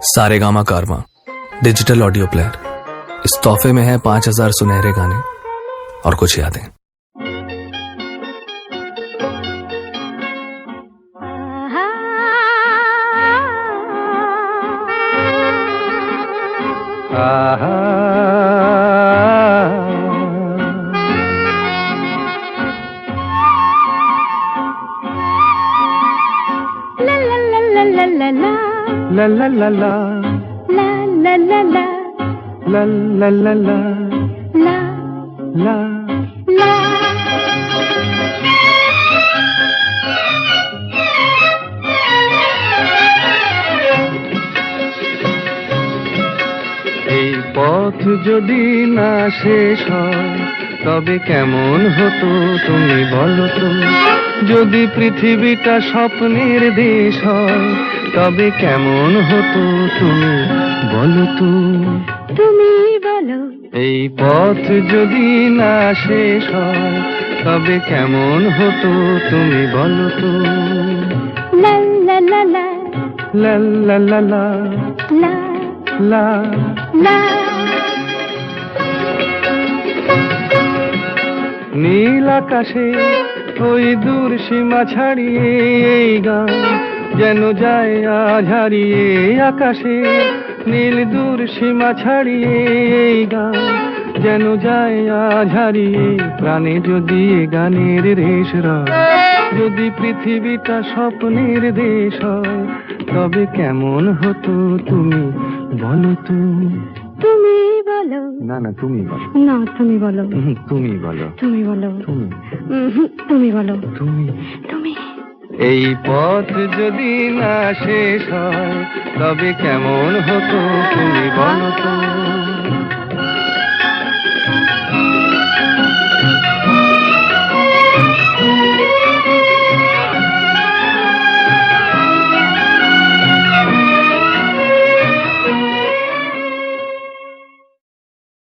सारेगामा कारवां digital audio player. इस तोहफे में है 5000 सुनहरे गाने और कुछ यादें। La la la la la la la la la la la la la la la এই পথ যদি না শেষ হয় তবে কেমন হতো তুমি বলো তো। যদি পৃথিবীটা স্বপ্নের দেশ হয় তবে কেমন হতো তুমি বলো তো। তুমি বলো। এই পথ যদি না শেষ হয় তবে কেমন হতো তুমি বলো তো। লা লা লা লা লা লা লা লা লা লা লা। নীল আকাশে ওই দূর সীমা ছাড়িয়ে এই গান যেন যায় আজ হারিয়ে। আকাশে নীল দূর সীমা ছাড়িয়ে এই গান যেন যায় আজ হারিয়ে। প্রাণে যদি গানের রেশ রয়, যদি পৃথিবীটা স্বপ্নের দেশ হয় তবে কেমন হতো তুমি বলো তো। তুমি বলো। না না তুমি বলো। না তুমি বলো। তুমি বলো। তুমি বলো। তুমি তুমি বলো। তুমি তুমি। এই পথ যদি না শেষ হয় তবে কেমন হতো তুমি বলো তো।